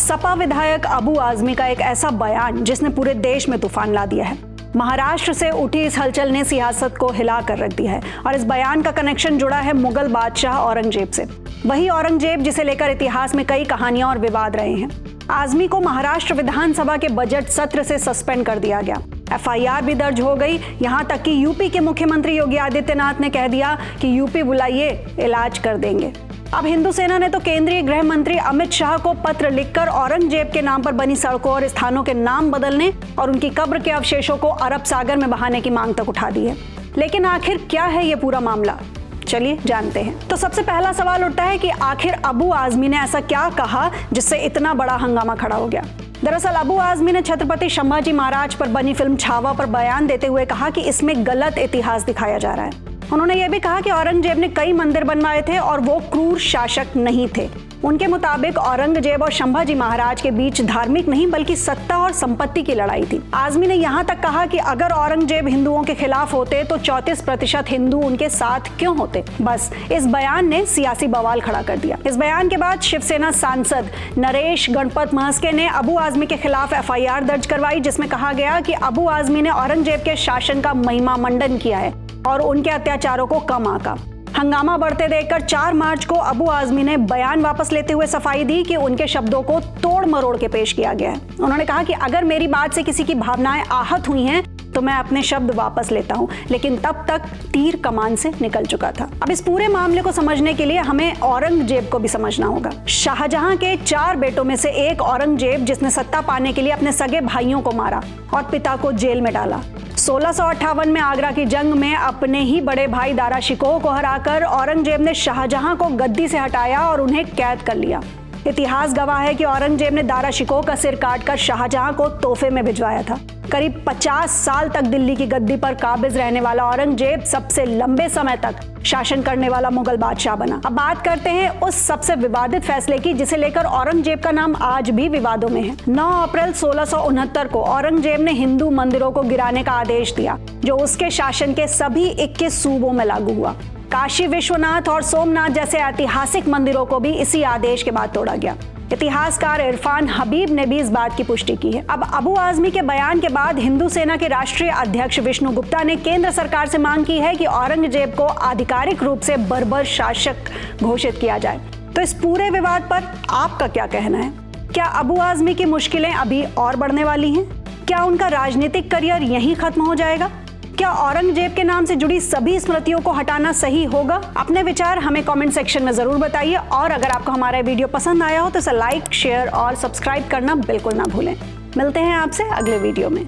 सपा विधायक अबू आजमी का एक ऐसा बयान जिसने पूरे देश में तूफान ला दिया है। महाराष्ट्र से उठी इस हलचल ने सियासत को हिला कर रख दिया है और इस बयान का कनेक्शन जुड़ा है मुगल बादशाह औरंगजेब से। वही औरंगजेब जिसे लेकर इतिहास में कई कहानियां और विवाद रहे हैं। आजमी को महाराष्ट्र विधानसभा के बजट सत्र से सस्पेंड कर दिया गया। एफआईआर भी दर्ज हो गई। यहां तक कि यूपी के मुख्यमंत्री योगी आदित्यनाथ ने कह दिया कि यूपी बुलाइए, इलाज कर देंगे। अब हिंदू सेना ने तो केंद्रीय गृह मंत्री अमित शाह को पत्र लिखकर औरंगजेब के नाम पर बनी सड़कों और स्थानों के नाम बदलने और उनकी कब्र के अवशेषों को अरब सागर में बहाने की मांग तक उठा दी है। लेकिन आखिर क्या है ये पूरा मामला, चलिए जानते हैं। तो सबसे पहला सवाल उठता है कि आखिर अबू आजमी ने ऐसा क्या कहा जिससे इतना बड़ा हंगामा खड़ा हो गया। दरअसल अबू आजमी ने छत्रपति संभाजी महाराज पर बनी फिल्म छावा पर बयान देते हुए कहा कि इसमें गलत इतिहास दिखाया जा रहा है। उन्होंने यह भी कहा कि औरंगजेब ने कई मंदिर बनवाए थे और वो क्रूर शासक नहीं थे। उनके मुताबिक औरंगजेब और संभाजी महाराज के बीच धार्मिक नहीं बल्कि सत्ता और संपत्ति की लड़ाई थी। आजमी ने यहाँ तक कहा कि अगर औरंगजेब हिंदुओं के खिलाफ होते तो 34% हिंदू उनके साथ क्यों होते। बस इस बयान ने सियासी बवाल खड़ा कर दिया। इस बयान के बाद शिवसेना सांसद नरेश गणपत महस्के ने अबू आजमी के खिलाफ एफआईआर दर्ज करवाई, जिसमें कहा गया कि अबू आजमी ने औरंगजेब के शासन का महिमा मंडन किया है और उनके अत्याचारों को कम आंका। हंगामा बढ़ते देखकर 4 मार्च को अबू आजमी ने बयान वापस लेते हुए सफाई दी कि उनके शब्दों को तोड़ मरोड़ के पेश किया गया है। उन्होंने कहा कि अगर मेरी बात से किसी की भावनाएं आहत हुई हैं तो मैं अपने शब्द वापस लेता हूं, लेकिन तब तक तीर कमान से निकल चुका था। अब इस पूरे मामले को समझने के लिए हमें औरंगजेब को भी समझना होगा। शाहजहां के 4 बेटों में से एक औरंगजेब, जिसने सत्ता पाने के लिए अपने सगे भाइयों को मारा और पिता को जेल में डाला। 1658 में आगरा की जंग में अपने ही बड़े भाई दारा शिकोह को हराकर औरंगजेब ने शाहजहां को गद्दी से हटाया और उन्हें कैद कर लिया। इतिहास गवाह है कि औरंगजेब ने दारा शिकोह का सिर काटकर शाहजहां को तोहफे में भिजवाया था। करीब 50 साल तक दिल्ली की गद्दी पर काबिज रहने वाला औरंगजेब सबसे लंबे समय तक शासन करने वाला मुगल बादशाह बना। अब बात करते हैं उस सबसे विवादित फैसले की जिसे लेकर औरंगजेब का नाम आज भी विवादों में है। 9 अप्रैल 1669 को औरंगजेब ने हिंदू मंदिरों को गिराने का आदेश दिया, जो उसके शासन के सभी 21 सूबों में लागू हुआ। काशी विश्वनाथ और सोमनाथ जैसे ऐतिहासिक मंदिरों को भी इसी आदेश के बाद तोड़ा गया। इतिहासकार इरफान हबीब ने भी इस बात की पुष्टि की है। अब अबू आजमी के बयान के बाद हिंदू सेना के राष्ट्रीय अध्यक्ष विष्णु गुप्ता ने केंद्र सरकार से मांग की है कि औरंगजेब को आधिकारिक रूप से बर्बर शासक घोषित किया जाए। तो इस पूरे विवाद पर आपका क्या कहना है? क्या अबू आजमी की मुश्किलें अभी और बढ़ने वाली हैं? क्या उनका राजनीतिक करियर यहीं खत्म हो जाएगा? क्या औरंगजेब के नाम से जुड़ी सभी स्मृतियों को हटाना सही होगा? अपने विचार हमें कमेंट सेक्शन में जरूर बताइए और अगर आपको हमारा वीडियो पसंद आया हो तो इसे लाइक, शेयर और सब्सक्राइब करना बिल्कुल ना भूलें। मिलते हैं आपसे अगले वीडियो में।